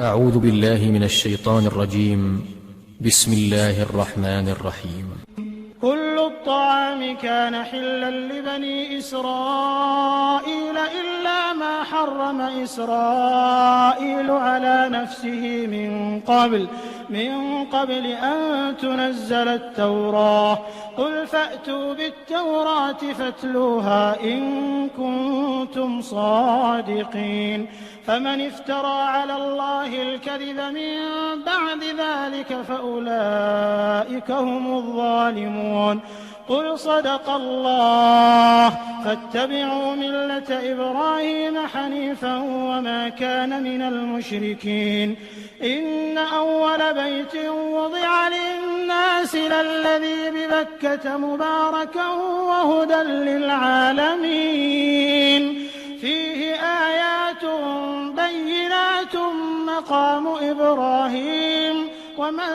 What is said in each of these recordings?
أعوذ بالله من الشيطان الرجيم. بسم الله الرحمن الرحيم. كل الطعام كان حلا لبني إسرائيل إلا ما حرم إسرائيل على نفسه من قبل أن تنزل التوراة. قل فأتوا بالتوراة فاتلوها إن كنتم صادقين. فمن افترى على الله الكذب من بعد ذلك فأولئك هم الظالمون. قل صدق الله فاتبعوا ملة إبراهيم حنيفا وما كان من المشركين. إن أول بيت وضع للناس للذي ببكة مباركا وهدى للعالمين فيه آيات بينات مقام إبراهيم ومن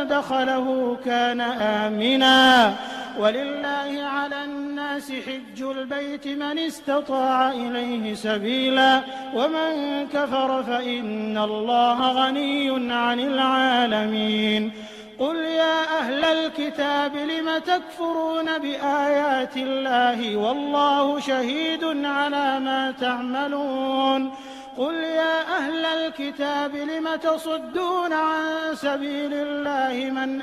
دخله كان آمنا ولله على الناس حج البيت من استطاع إليه سبيلا ومن كفر فإن الله غني عن العالمين. قل يا أهل الكتاب لم تكفرون بآيات الله والله شهيد على ما تعملون. قل يا أهل الكتاب لم تصدون عن سبيل الله من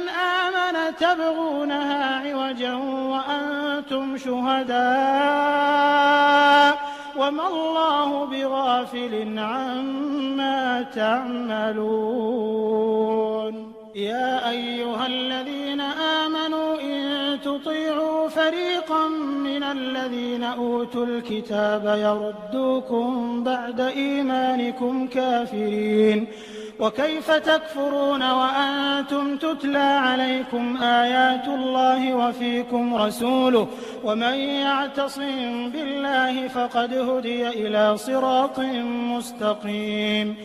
آمن تبغونها عوجا وأنتم شهداء وما الله بغافل عما تعملون. يا أيها الذين آمنوا إن تطيعوا فريقا من الذين أوتوا الكتاب يردوكم بعد إيمانكم كافرين. وكيف تكفرون وأنتم تتلى عليكم آيات الله وفيكم رسوله ومن يعتصم بالله فقد هدي إلى صراط مستقيم.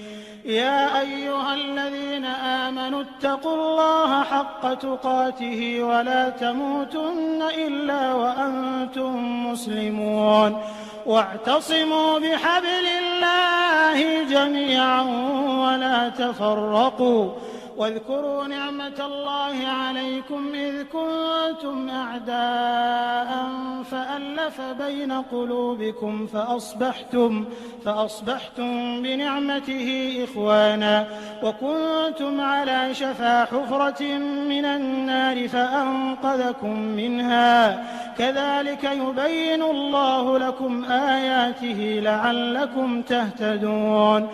يا أيها الذين آمنوا اتقوا الله حق تقاته ولا تموتن إلا وأنتم مسلمون. واعتصموا بحبل الله جميعا ولا تفرقوا. واذكروا نعمة الله عليكم إذ كنتم أعداء فألف بين قلوبكم فأصبحتم بنعمته إخوانا وكنتم على شفا حفرة من النار فأنقذكم منها. كذلك يبين الله لكم آياته لعلكم تهتدون.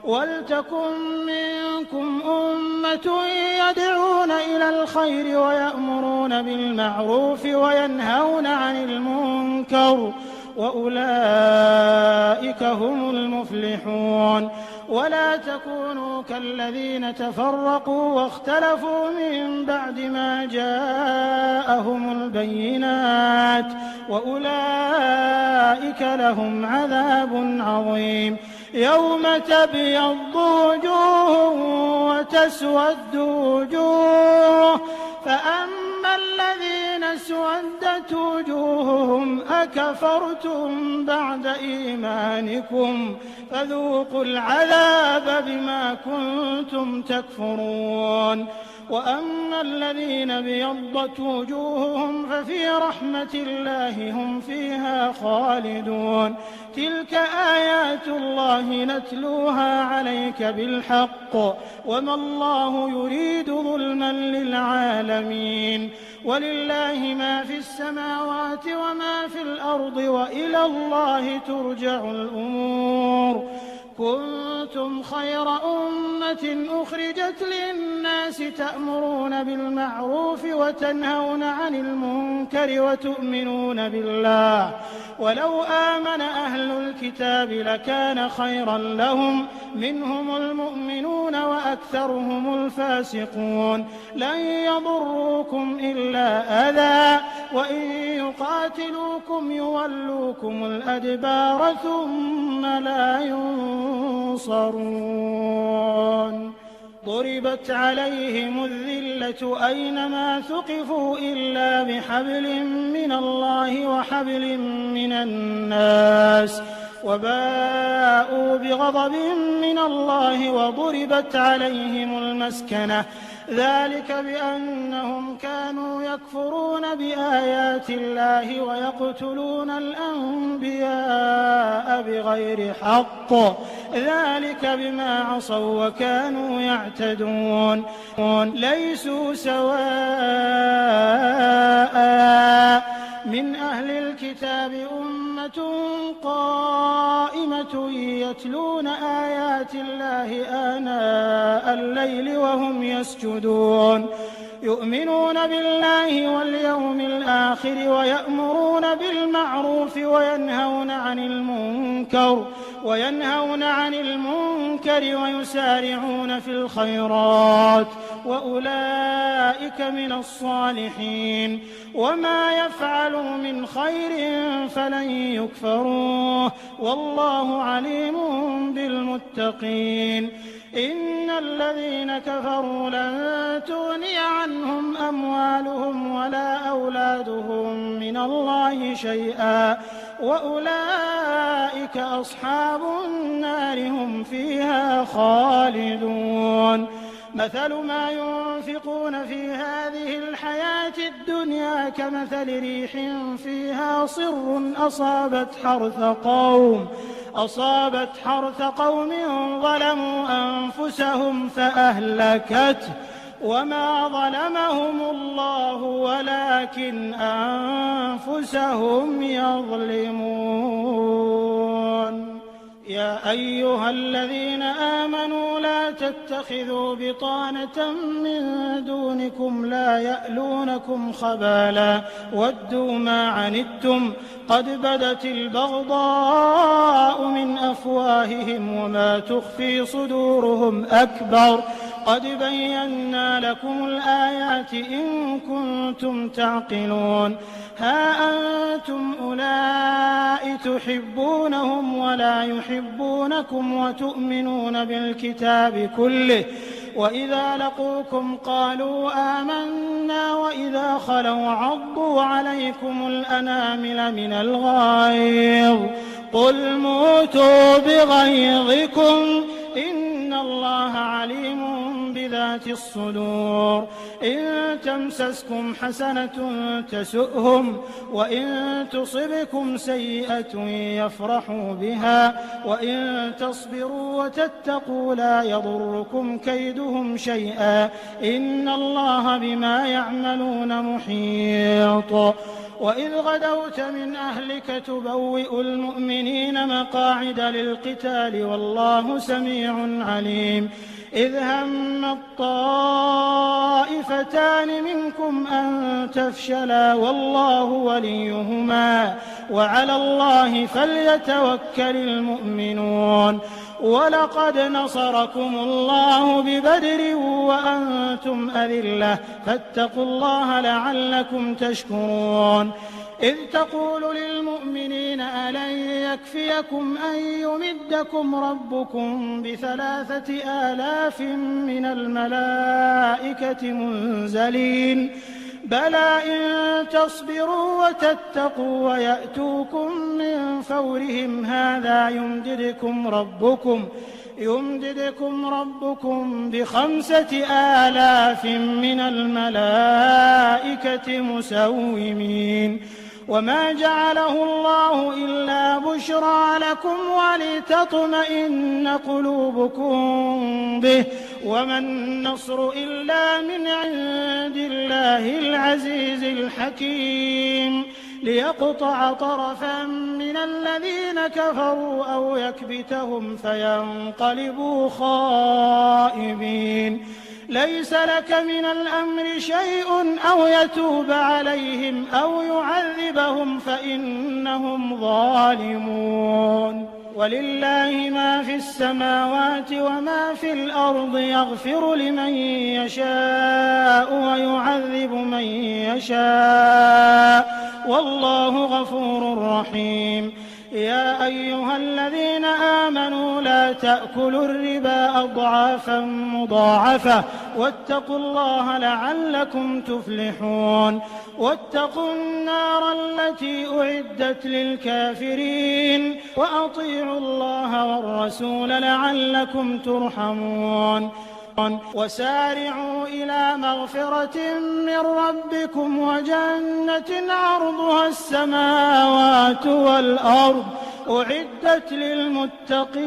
ولتكن منكم أمة يدعون إلى الخير ويأمرون بالمعروف وينهون عن المنكر وأولئك هم المفلحون. ولا تكونوا كالذين تفرقوا واختلفوا من بعد ما جاءهم البينات وأولئك لهم عذاب عظيم. يوم تبيض وجوه وتسود وجوه فأما الذين اسودت وجوههم أكفرتم بعد إيمانكم فذوقوا العذاب بما كنتم تكفرون. وأما الذين بيضت وجوههم ففي رحمة الله هم فيها خالدون. تلك آيات الله نتلوها عليك بالحق وما الله يريد ظلما للعالمين. ولله ما في السماوات وما في الأرض وإلى الله ترجع الأمور. كنتم خير أمة أخرجت للناس تأمرون بالمعروف وتنهون عن المنكر وتؤمنون بالله. ولو آمن أهل الكتاب لكان خيرا لهم منهم المؤمنون وأكثرهم الفاسقون. لن يضروكم إلا أذى وإن يقاتلوكم يولوكم الأدبار ثم لا ينصرون. ضربت عليهم الذلة أينما ثقفوا إلا بحبل من الله وحبل من الناس وباءوا بغضب من الله وضربت عليهم المسكنة ذلك بأنهم كانوا يكفرون بآيات الله ويقتلون الأنبياء بغير حق ذلك بما عصوا وكانوا يعتدون ليسوا سواء من أهل الكتاب أمة قائمة يتلون آيات الله آناء الليل وهم يسجدون يؤمنون بالله واليوم الآخر ويأمرون بالمعروف وينهون عن المنكر ويسارعون في الخيرات وأولئك من الصالحين وما يفعلوا من خير فلن يكفروه والله عليم بالمتقين إن الذين كفروا لن تغني عنهم أموالهم ولا أولادهم من الله شيئا وأولئك أصحاب النار هم فيها خالدون مثل ما ينفقون في هذه الحياة الدنيا كمثل ريح فيها صر أصابت حرث قوم ظلموا أنفسهم فأهلكته وما ظلمهم الله ولكن أنفسهم يظلمون يا أيها الذين آمنوا لا تتخذوا بطانة من دونكم لا يألونكم خبالا ودوا ما عنتم قد بدت البغضاء من أفواههم وما تخفي صدورهم أكبر قد بينا لكم الآيات إن كنتم تعقلون ها أنتم أولئك تحبونهم ولا يحبونكم وتؤمنون بالكتاب كله وإذا لقوكم قالوا آمنا وإذا خلوا عضوا عليكم الأنامل من الغيظ قل موتوا بغيظكم إن الله عليم بذات الصدور إن تمسسكم حسنة تسؤهم وإن تصبكم سيئة يفرحوا بها وإن تصبروا وتتقوا لا يضركم كيدهم شيئا إن الله بما يعملون محيط وإذ غدوت من أهلك تبوئ المؤمنين مقاعد للقتال والله سميع عليم إذ هم الطائفتان منكم أن تفشلا والله وليهما وعلى الله فليتوكل المؤمنون ولقد نصركم الله ببدر وأنتم أذلة فاتقوا الله لعلكم تشكرون إذ تقول للمؤمنين ألن يكفيكم أن يمدكم ربكم ب3,000 من الملائكة منزلين بلى إن تصبروا وتتقوا ويأتوكم من فورهم هذا يمددكم ربكم ب5,000 من الملائكة مسومين وما جعله الله إلا بشرى لكم ولتطمئن قلوبكم به وما النصر إلا من عند الله العزيز الحكيم ليقطع طرفا من الذين كفروا أو يكبتهم فينقلبوا خائبين ليس لك من الأمر شيء أو يتوب عليهم أو يعذبهم فإنهم ظالمون ولله ما في السماوات وما في الأرض يغفر لمن يشاء ويعذب من يشاء والله غفور رحيم يا أيها الذين آمنوا لا تأكلوا الربا أضعافا مضاعفة واتقوا الله لعلكم تفلحون واتقوا النار التي أعدت للكافرين وأطيعوا الله والرسول لعلكم ترحمون وسارعوا إلى مغفرة من ربكم وجنة عرضها السماوات والأرض أعدت للمتقين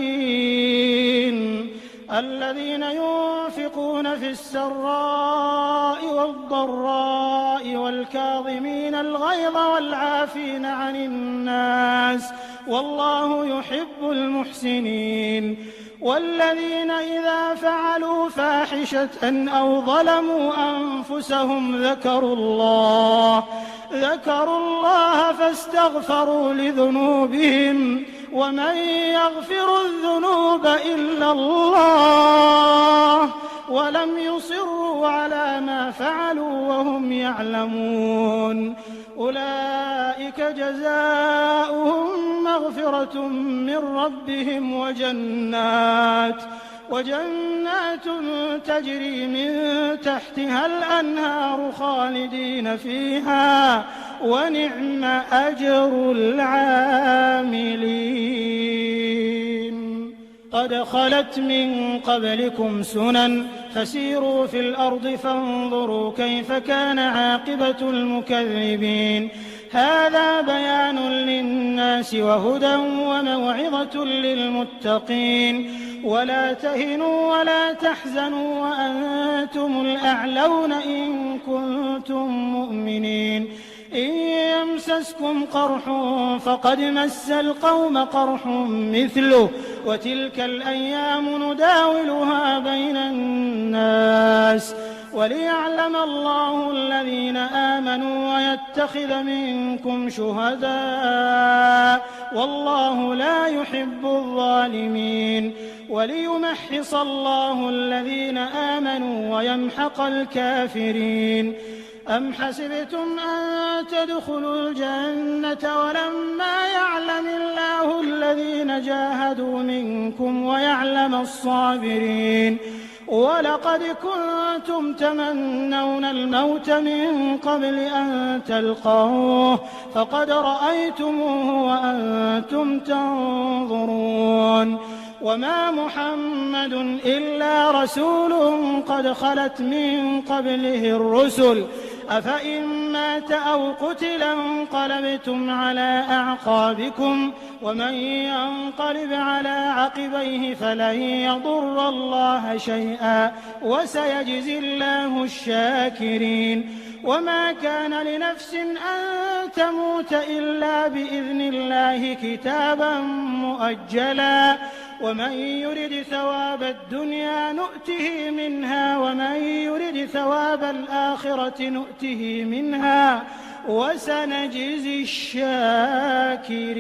الذين ينفقون في السراء والضراء والكاظمين الغيظ والعافين عن الناس والله يحب المحسنين والذين إذا فعلوا فاحشة أو ظلموا أنفسهم ذكروا الله فاستغفروا لذنوبهم ومن يغفر الذنوب إلا الله ولم يصروا على ما فعلوا وهم يعلمون أولئك جزاؤهم مغفرة من ربهم وجنات تجري من تحتها الأنهار خالدين فيها ونعم أجر العاملين قد خلت من قبلكم سنن فسيروا في الأرض فانظروا كيف كان عاقبة المكذبين هذا بيان للناس وهدى وموعظة للمتقين ولا تهنوا ولا تحزنوا وأنتم الأعلون إن كنتم مؤمنين إن يمسسكم قرح فقد مس القوم قرح مثله وتلك الأيام نداولها بين الناس وليعلم الله الذين آمنوا ويتخذ منكم شهداء والله لا يحب الظالمين وليمحص الله الذين آمنوا ويمحق الكافرين أم حسبتم أن تدخلوا الجنة ولما يعلم الله الذين جاهدوا منكم ويعلم الصابرين ولقد كنتم تمنون الموت من قبل أن تلقوه فقد رأيتموه وأنتم تنظرون وما محمد إلا رسول قد خلت من قبله الرسل أفإن مات أو قتل انقلبتم على أعقابكم ومن ينقلب على عقبيه فلن يضر الله شيئا وسيجزي الله الشاكرين وما كان لنفس أن تموت إلا بإذن الله كتابا مؤجلا ومن يرد ثواب الدنيا نؤته منها ومن يرد ثواب الآخرة نؤته منها وسنجزي الشاكرين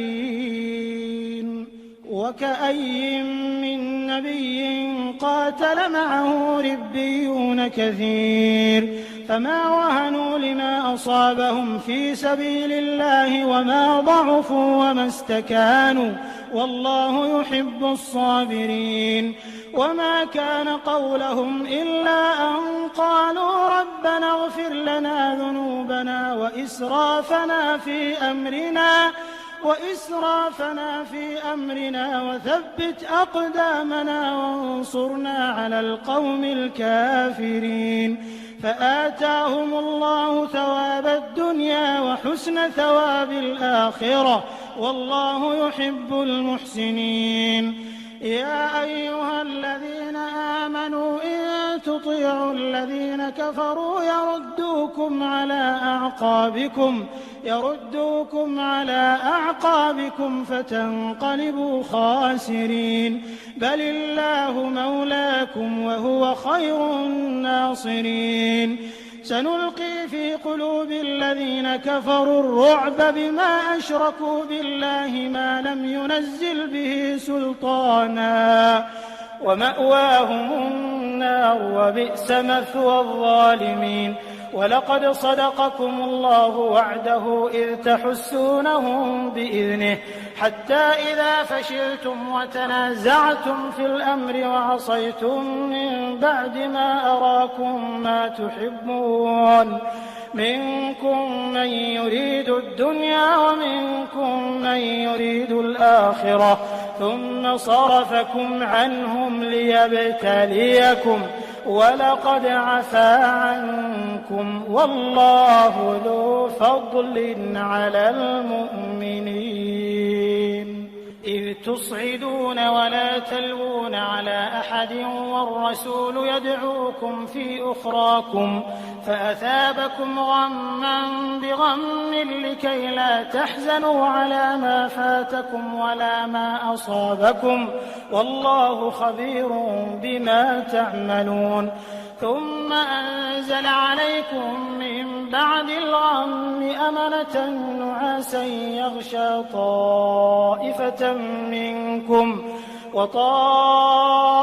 وكأي من نبي قاتل معه ربيون كثير فما وهنوا لما أصابهم في سبيل الله وما ضعفوا وما استكانوا والله يحب الصابرين وما كان قولهم إلا أن قالوا ربنا اغفر لنا ذنوبنا وإسرافنا في أمرنا وثبت أقدامنا وانصرنا على القوم الكافرين فآتاهم الله ثواب الدنيا وحسن ثواب الآخرة والله يحب المحسنين يا أيها الذين آمنوا إن تطيعوا الذين كفروا يردوكم على أعقابكم فتنقلبوا خاسرين بل الله مولاكم وهو خير الناصرين سنلقي في قلوب الذين كفروا الرعب بما أشركوا بالله ما لم ينزل به سلطانا ومأواهم النار وبئس مثوى الظالمين ولقد صدقكم الله وعده إذ تحسونهم بإذنه حتى إذا فشلتم وتنازعتم في الأمر وعصيتم من بعد ما أراكم ما تحبون منكم من يريد الدنيا ومنكم من يريد الآخرة ثم صرفكم عنهم ليبتليكم ولقد عفا عنكم والله ذو فضل على المؤمنين إذ تصعدون ولا تلوون على أحد والرسول يدعوكم في أخراكم فأثابكم غما بغم لكي لا تحزنوا على ما فاتكم ولا ما أصابكم والله خبير بما تعملون ثم أنزل عليكم من بعد الغم أمنة نعاسا يغشى طائفة منكم وطائفة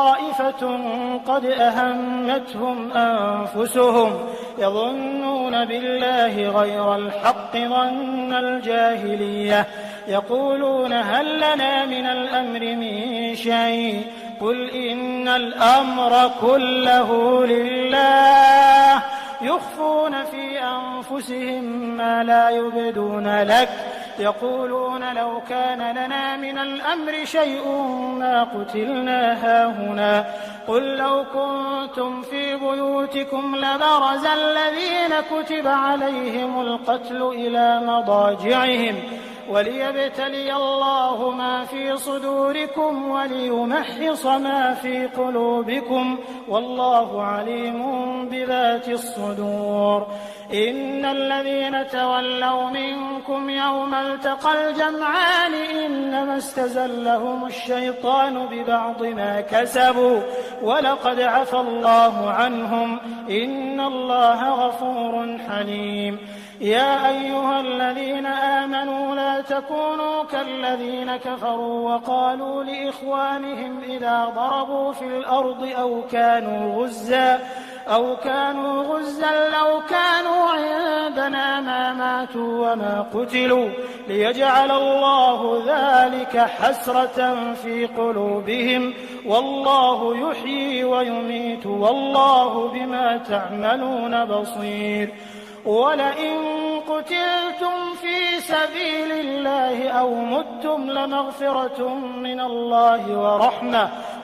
قد أهمتهم أنفسهم يظنون بالله غير الحق ظن الجاهلية يقولون هل لنا من الأمر من شيء قل إن الأمر كله لله يخفون في أنفسهم ما لا يبدون لك يقولون لو كان لنا من الأمر شيء ما قتلنا هاهنا قل لو كنتم في بيوتكم لبرز الذين كتب عليهم القتل إلى مضاجعهم وليبتلي الله ما في صدوركم وليمحص ما في قلوبكم والله عليم بذات الصدور إن الذين تولوا منكم يوم التقى الجمعان إنما استزلهم الشيطان ببعض ما كسبوا ولقد عفى الله عنهم إن الله غفور حليم يا أيها الذين آمنوا لا تكونوا كالذين كفروا وقالوا لإخوانهم إذا ضربوا في الأرض أو كانوا غزا لو كانوا عندنا ما ماتوا وما قتلوا ليجعل الله ذلك حسرة في قلوبهم والله يحيي ويميت والله بما تعملون بصير ولئن قتلتم في سبيل الله أو متم لمغفرة من الله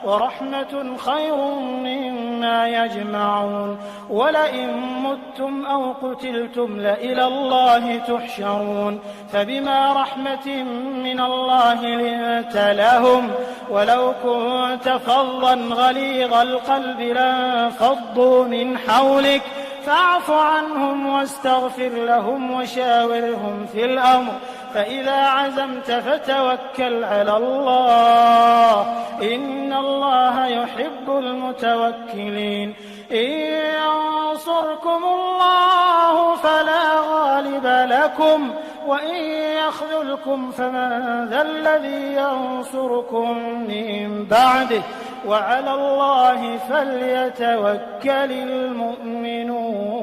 ورحمة خير مما يجمعون ولئن متم أو قتلتم لإلى الله تحشرون فبما رحمة من الله لنت لهم ولو كنت فظا غليظ القلب لانفضوا من حولك فاعف عنهم واستغفر لهم وشاورهم في الأمر فإذا عزمت فتوكل على الله إن الله يحب المتوكلين إن ينصركم الله فلا غالب لكم وإن يخذلكم فمن ذا الذي ينصركم من بعده وعلى الله فليتوكل المؤمنون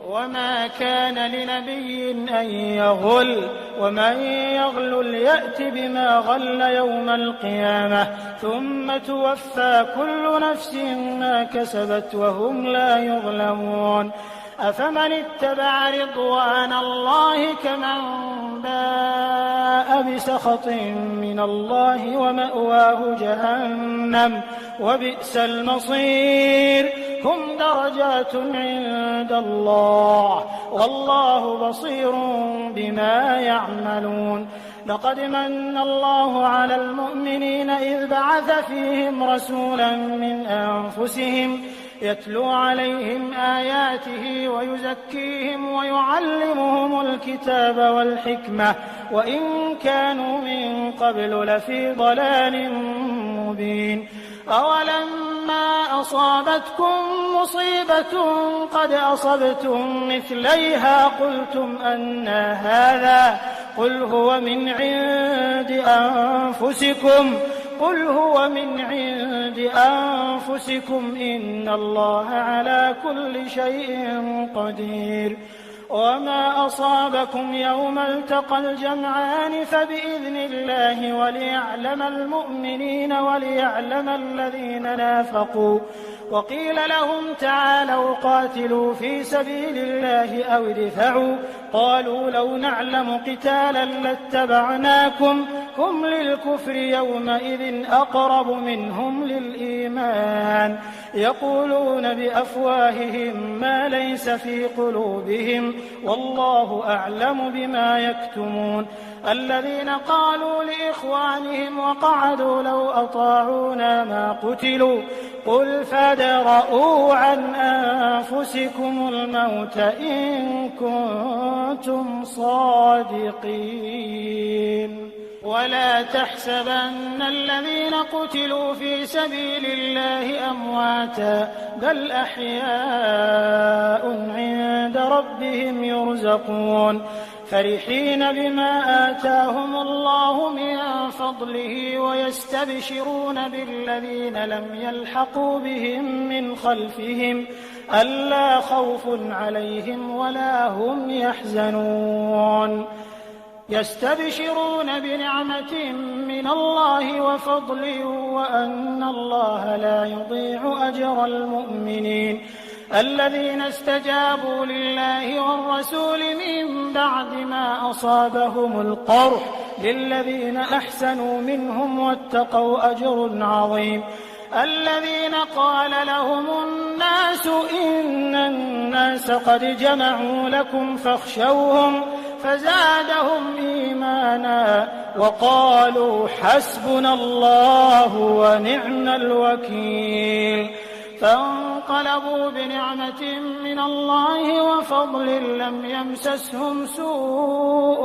وما كان لنبي أن يغل ومن يغل يأت بما غل يوم القيامة ثم توفى كل نفس ما كسبت وهم لا يظلمون أفمن اتبع رضوان الله كمن باء بسخط من الله ومأواه جهنم وبئس المصير هم درجات عند الله والله بصير بما يعملون لقد من الله على المؤمنين إذ بعث فيهم رسولا من أنفسهم يتلو عليهم آياته ويزكيهم ويعلمهم الكتاب والحكمة وإن كانوا من قبل لفي ضلال مبين أولما أصابتكم مصيبة قد أصبتم مثليها قلتم أنى هذا قل هو من عند أنفسكم إن الله على كل شيء قدير وما أصابكم يوم التقى الجمعان فبإذن الله وليعلم المؤمنين وليعلم الذين نافقوا. وقيل لهم تعالوا قاتلوا في سبيل الله أو ادفعوا قالوا لو نعلم قتالا لاتبعناكم هم للكفر يومئذ أقرب منهم للإيمان يقولون بأفواههم ما ليس في قلوبهم والله أعلم بما يكتمون. الذين قالوا لإخوانهم وقعدوا لو أطاعونا ما قتلوا قل فادرءوا عن أنفسكم الموت إن كنتم صادقين. ولا تحسبن الذين قتلوا في سبيل الله أمواتا بل أحياء عند ربهم يرزقون فرحين بما آتاهم الله من فضله ويستبشرون بالذين لم يلحقوا بهم من خلفهم ألا خوف عليهم ولا هم يحزنون يستبشرون بنعمة من الله وفضل وأن الله لا يضيع أجر المؤمنين. الذين استجابوا لله والرسول من بعد ما أصابهم القرح للذين أحسنوا منهم واتقوا أجر عظيم. الذين قال لهم الناس إن الناس قد جمعوا لكم فاخشوهم فزادهم إيمانا وقالوا حسبنا الله ونعم الوكيل. فانقلبوا بنعمة من الله وفضل لم يمسسهم سوء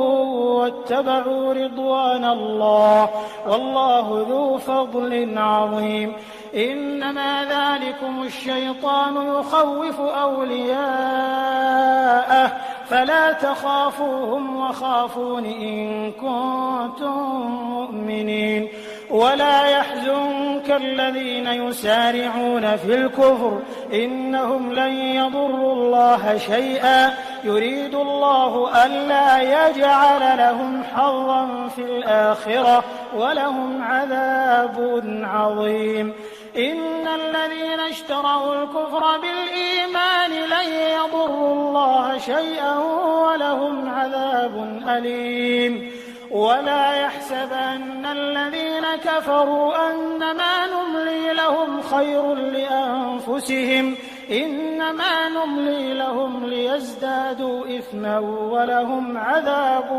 واتبعوا رضوان الله والله ذو فضل عظيم. إنما ذلكم الشيطان يخوف أولياءه فلا تخافوهم وخافون إن كنتم مؤمنين. ولا يحزنك الذين يسارعون في الكفر إنهم لن يضروا الله شيئا يريد الله ألا يجعل لهم حظا في الآخرة ولهم عذاب عظيم. إن الذين اشتروا الكفر بالإيمان لن يضروا الله شيئا ولهم عذاب أليم. ولا يحسبن الذين كفروا أنما نملي لهم خير لأنفسهم إنما نملي لهم ليزدادوا إثما ولهم عذاب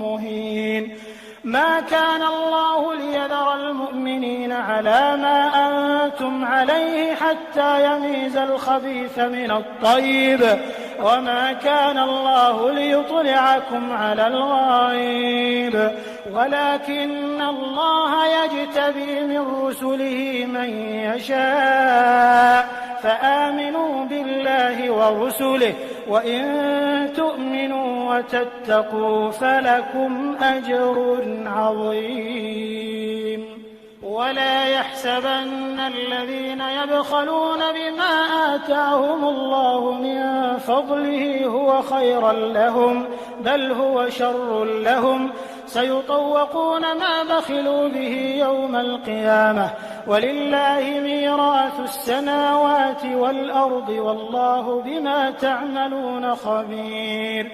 مهين. ما كان الله ليذر المؤمنين على ما أنتم عليه حتى يميز الخبيث من الطيب وما كان الله ليطلعكم على الغيب ولكن الله يجتبي من رسله من يشاء فآمنوا بالله ورسله وإن تؤمنوا وتتقوا فلكم أجر عظيم. ولا يحسبن الذين يبخلون بما آتاهم الله من فضله هو خيرا لهم بل هو شر لهم سيطوقون ما بخلوا به يوم القيامة ولله ميراث السماوات والأرض والله بما تعملون خبير.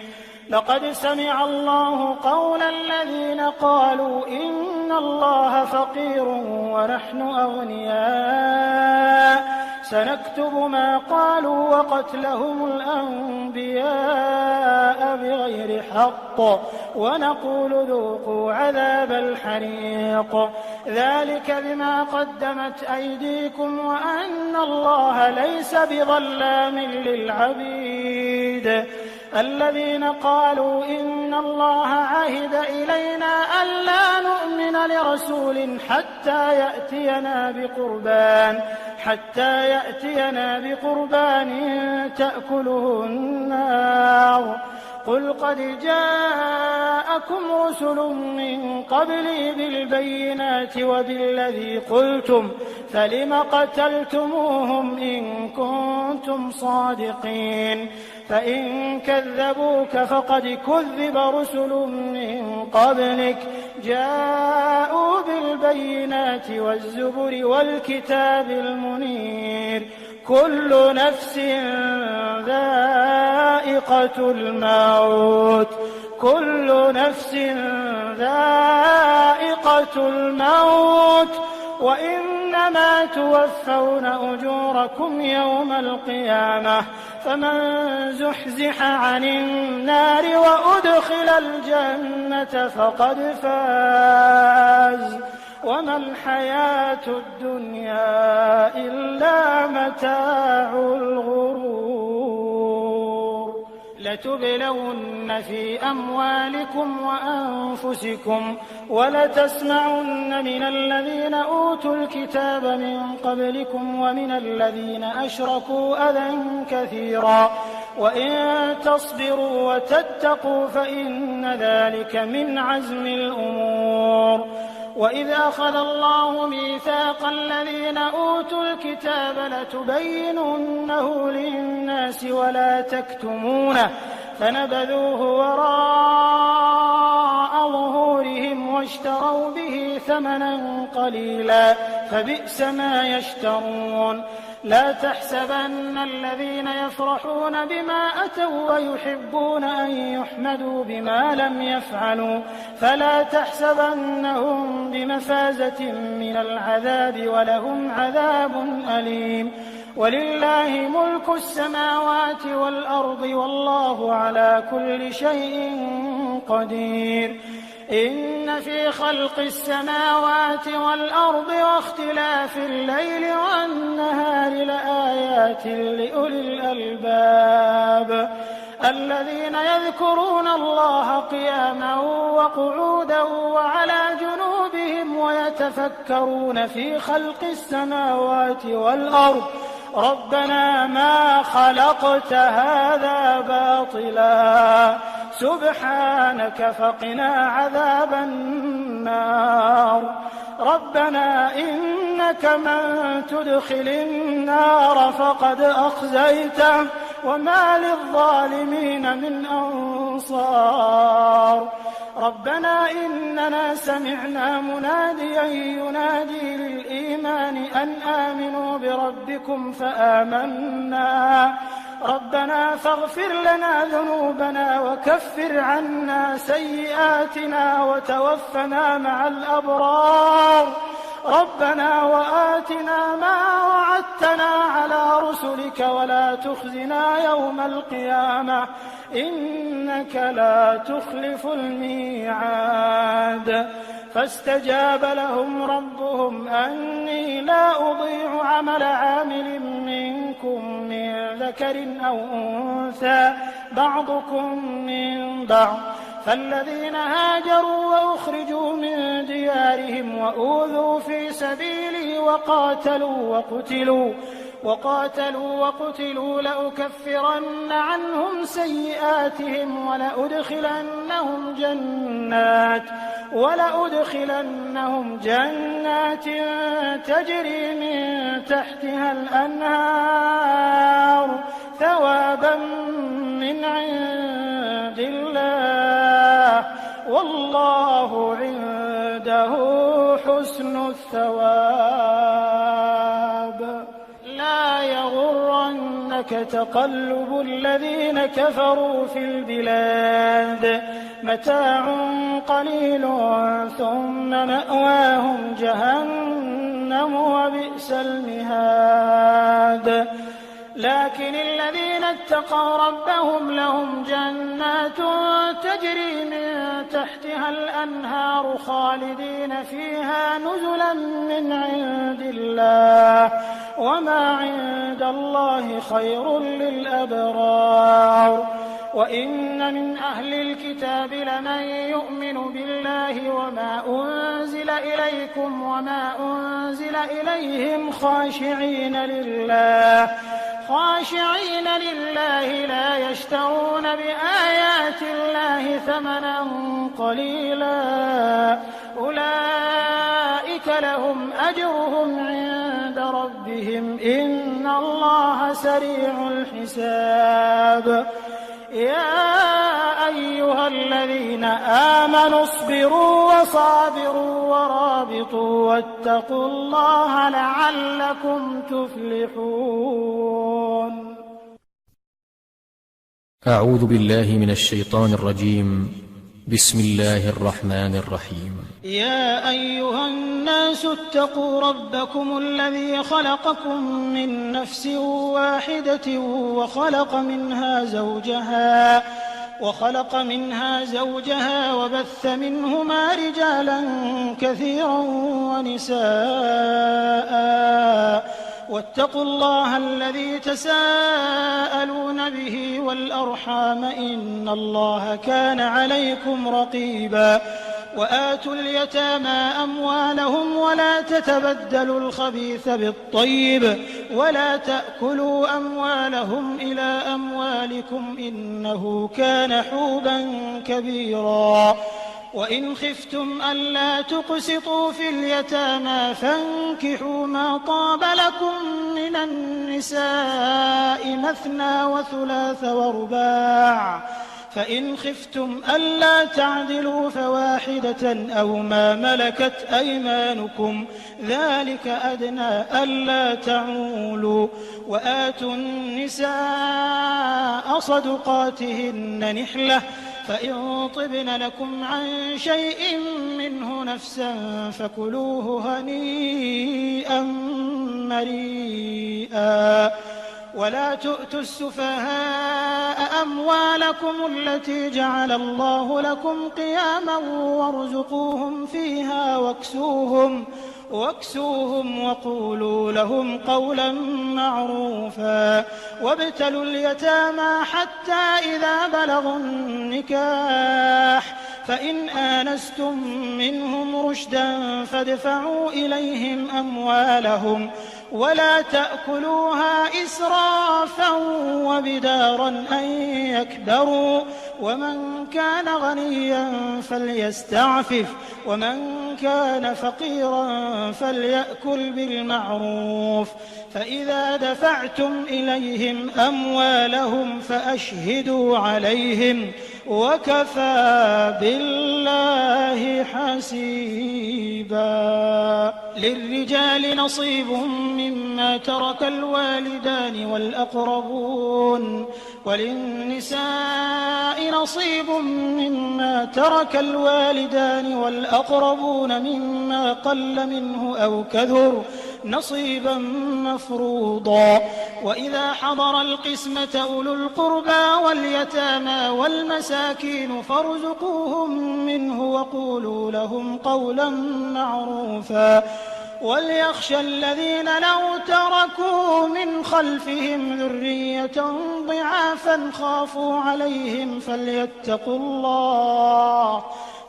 لقد سمع الله قول الذين قالوا إن الله فقير ونحن أغنياء سنكتب ما قالوا وقتلهم الأنبياء بغير حق ونقول ذوقوا عذاب الحريق ذلك بما قدمت أيديكم وأن الله ليس بظلام للعبيد. الذين قالوا إن الله عهد إلينا ألا نؤمن لرسول حتى يأتينا بقربان تأكله النار قل قد جاءكم رسل من قبلي بالبينات وبالذي قلتم فلم قتلتموهم إن كنتم صادقين فإن كذبوك فقد كذب رسل من قبلك جاءوا بالبينات والزبر والكتاب المنير كل نفس ذائقة الموت وإنما توفون أجوركم يوم القيامة فمن زحزح عن النار وأدخل الجنة فقد فاز وما الحياة الدنيا إلا متاع الغرور لتبلون في أموالكم وأنفسكم ولتسمعن من الذين أوتوا الكتاب من قبلكم ومن الذين أشركوا أذى كثيرا وإن تصبروا وتتقوا فإن ذلك من عزم الأمور وإذ أخذ الله ميثاق الذين أوتوا الكتاب لتبيننه للناس ولا تكتمونه فنبذوه وراء ظهورهم واشتروا به ثمنا قليلا فبئس ما يشترون لا تحسبن الذين يفرحون بما أتوا ويحبون أن يحمدوا بما لم يفعلوا فلا تحسبنهم بمفازة من العذاب ولهم عذاب أليم ولله ملك السماوات والأرض والله على كل شيء قدير إن في خلق السماوات والأرض واختلاف الليل والنهار لآيات لأولي الألباب الذين يذكرون الله قياما وقعودا وعلى جنوبهم ويتفكرون في خلق السماوات والأرض ربنا ما خلقت هذا باطلا سبحانك فقنا عذاب النار ربنا إنك من تدخل النار فقد أخزيته وما للظالمين من أنصار ربنا إننا سمعنا مناديا ينادي للإيمان أن آمنوا بربكم فآمنا ربنا فاغفر لنا ذنوبنا وكفر عنا سيئاتنا وتوفنا مع الأبرار ربنا وآتنا ما وعدتنا على رسلك ولا تخزنا يوم القيامة إنك لا تخلف الميعاد فاستجاب لهم ربهم أني لا أضيع عمل عامل منكم من ذكر أو أنثى بعضكم من بعض فالذين هاجروا وأخرجوا من ديارهم وأوذوا في سبيلي وقاتلوا وقتلوا لأكفرن عنهم سيئاتهم ولأدخلنهم جنات تجري من تحتها الأنهار ثوابا من عند الله والله عنده حسن الثواب لا يغرنك تقلب الذين كفروا في البلاد متاع قليل ثم مأواهم جهنم وبئس المهاد لكن الذين اتقوا ربهم لهم جنات تجري من تحتها الأنهار خالدين فيها نزلا من عند الله وما عند الله خير للأبرار وإن من أهل الكتاب لمن يؤمن بالله وما أنزل إليكم وما أنزل إليهم خاشعين لله لا يشترون بآيات الله ثمنا قليلا أولئك لهم أجرهم عند ربهم إن الله سريع الحساب. يا أيها الذين آمنوا اصبروا وصابروا ورابطوا واتقوا الله لعلكم تفلحون. أعوذ بالله من الشيطان الرجيم. بسم الله الرحمن الرحيم. يا أيها الناس اتقوا ربكم الذي خلقكم من نفس واحدة وخلق منها زوجها وبث منهما رجالا كثيرا ونساء واتقوا الله الذي تساءلون به والأرحام إن الله كان عليكم رقيبا. وآتوا اليتامى أموالهم ولا تتبدلوا الخبيث بالطيب ولا تأكلوا أموالهم إلى أموالكم إنه كان حوبا كبيرا. وإن خفتم ألا تقسطوا في اليتامى فانكحوا ما طاب لكم من النساء مثنى وثلاث ورباع، فإن خفتم ألا تعدلوا فواحدة أو ما ملكت أيمانكم ذلك أدنى ألا تعولوا. وآتوا النساء صدقاتهن نحلة فإن طبن لكم عن شيء منه نفسا فكلوه هنيئا مريئا. ولا تؤتوا السفهاء أموالكم التي جعل الله لكم قياما وارزقوهم فيها واكسوهم وقولوا لهم قولا معروفا. وابتلوا اليتامى حتى إذا بلغوا النكاح فإن آنستم منهم رشدا فادفعوا إليهم أموالهم ولا تأكلوها إسرافا وبدارا أن يكبروا. ومن كان غنيا فليستعفف ومن كان فقيرا فليأكل بالمعروف. فإذا دفعتم إليهم أموالهم فأشهدوا عليهم وكفى بالله حسيبا. للرجال نصيب مما ترك الوالدان والأقربون وللنساء نصيب مما ترك الوالدان والأقربون مما قل منه أو كثر نصيبا مفروضا. وإذا حضر القسمة أولو القربى واليتامى والمساكين فارزقوهم منه وقولوا لهم قولا معروفا. وليخشى الذين لو تركوا من خلفهم ذرية ضعافا خافوا عليهم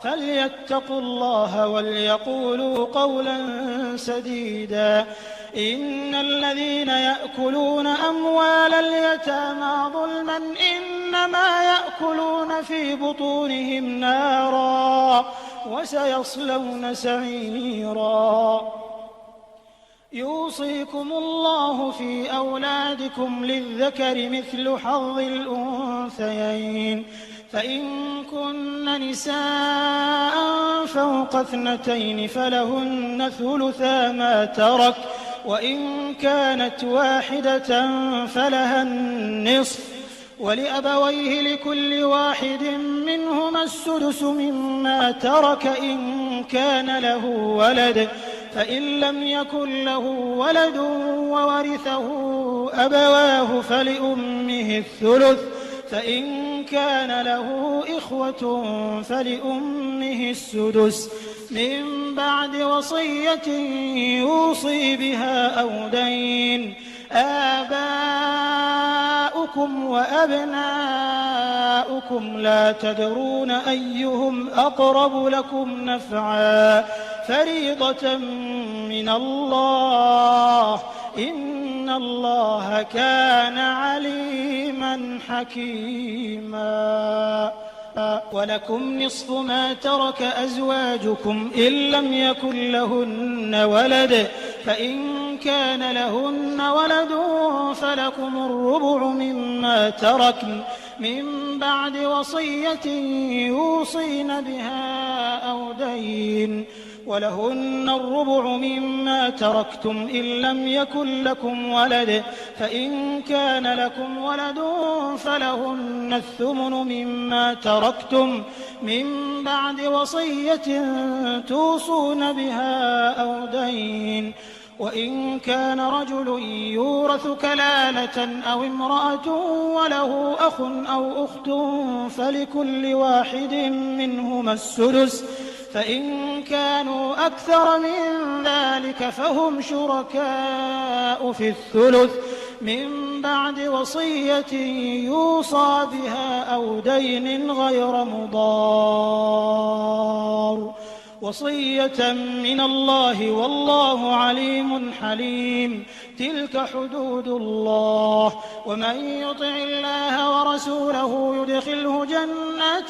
فليتقوا الله وليقولوا قولا سديدا. إن الذين يأكلون أموال اليتامى ظلما إنما يأكلون في بطونهم نارا وسيصلون سعيرا. يوصيكم الله في أولادكم للذكر مثل حظ الأنثيين فإن كن نساء فوق 2 فلهن ثلثا ما ترك وإن كانت واحدة فلها النصف ولأبويه لكل واحد منهما السدس مما ترك إن كان له ولد فإن لم يكن له ولد وورثه أبواه فلأمه الثلث فإن كان له إخوة فلأمه السدس من بعد وصية يوصي بها أو دين. آباؤكم وأبناؤكم لا تدرون أيهم أقرب لكم نفعا فريضة من الله إن الله كان عليما حكيما. ولكم نصف ما ترك أزواجكم إن لم يكن لهن ولد فإن كان لهن ولد فلكم الربع مما تركن من بعد وصية يوصين بها أو دين ولهن الربع مما تركتم إن لم يكن لكم ولد فإن كان لكم ولد فلهن الثمن مما تركتم من بعد وصية توصون بها أو دين وإن كان رجل يورث كلالة أو امرأة وله أخ أو أخت فلكل واحد منهما السدس فإن كانوا أكثر من ذلك فهم شركاء في الثلث من بعد وصية يوصى بها أو دين غير مضار وصية من الله والله عليم حليم تلك حدود الله ومن يطع الله ورسوله يدخله جنات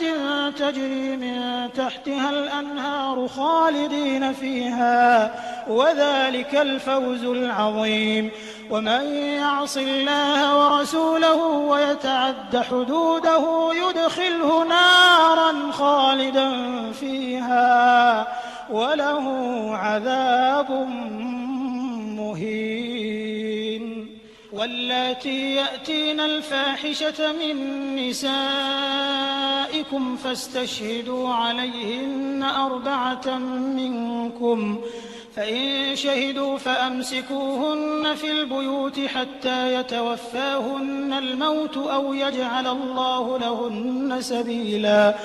تجري من تحتها الأنهار خالدين فيها وذلك الفوز العظيم ومن يعص الله ورسوله ويتعد حدوده يدخله نارا خالدا فيها وله عذاب مهين واللاتي يأتين الفاحشة من نسائكم فاستشهدوا عليهن 4 منكم فإن شهدوا فأمسكوهن في البيوت حتى يتوفاهن الموت أو يجعل الله لهن سبيلا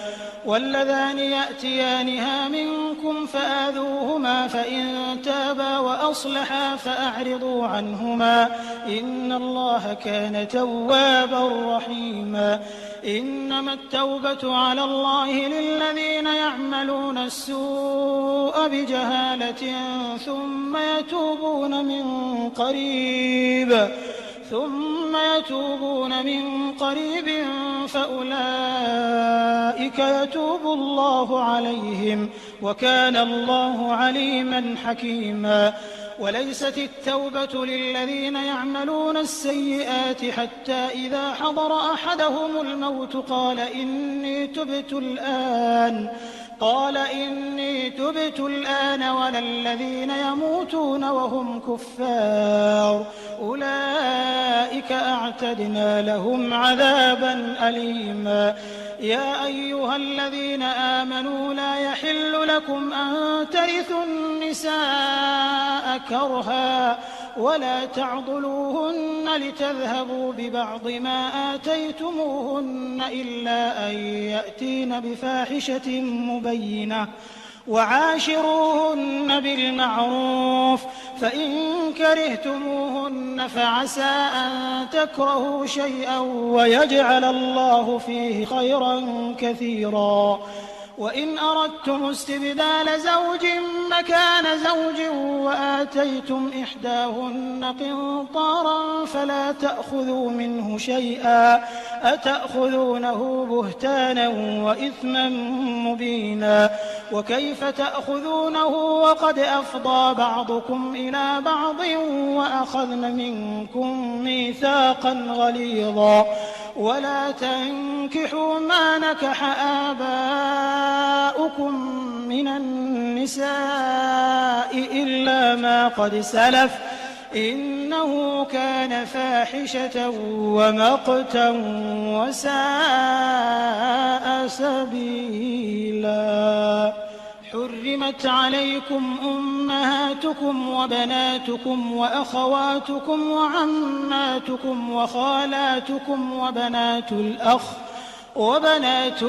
واللذان يأتيانها منكم فآذوهما فإن تابا وأصلحا فأعرضوا عنهما إن الله كان توابا رحيما إنما التوبة على الله للذين يعملون السوء بجهالة ثم يتوبون من قريب فأولئك يتوب الله عليهم وكان الله عليما حكيما وليست التوبة للذين يعملون السيئات حتى إذا حضر أحدهم الموت قال إني تبت الآن ولا الذين يموتون وهم كفار أولئك أعتدنا لهم عذابا أليما يا أيها الذين آمنوا لا يحل لكم أن ترثوا النساء كرها ولا تعضلوهن لتذهبوا ببعض ما آتيتموهن إلا أن يأتين بفاحشة مبينة وعاشروهن بالمعروف فإن كرهتموهن فعسى أن تكرهوا شيئا ويجعل الله فيه خيرا كثيرا وإن أردتم استبدال زوج مكان زوج وآتيتم إحداهن قنطارا فلا تأخذوا منه شيئا أتأخذونه بهتانا وإثما مبينا وكيف تأخذونه وقد أفضى بعضكم إلى بعض وأخذن منكم ميثاقا غليظا ولا تنكحوا ما نكح آباؤكم من النساء إلا ما قد سلف إنه كان فاحشة ومقتا وساء سبيلا حرمت عليكم أمهاتكم وبناتكم وأخواتكم وعماتكم وخالاتكم وبنات الأخ وبنات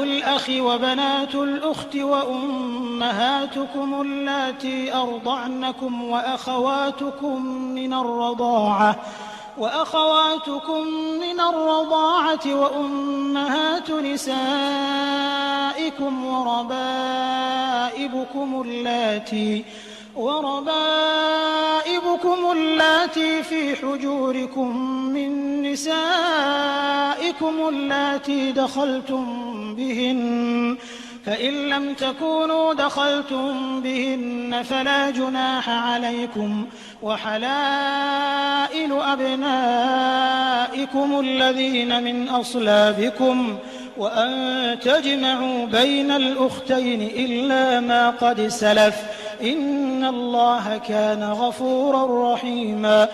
الأخت وأمهاتكم اللاتي أرضعنكم وأخواتكم من الرضاعة وأمهات نسائكم وربائبكم اللاتي في حجوركم من نسائكم اللاتي دخلتم بهن فإن لم تكونوا دخلتم بهن فلا جناح عليكم وحلائل أبنائكم الذين من أصلابكم وأن تجمعوا بين الأختين إلا ما قد سلف إن الله كان غفورا رحيما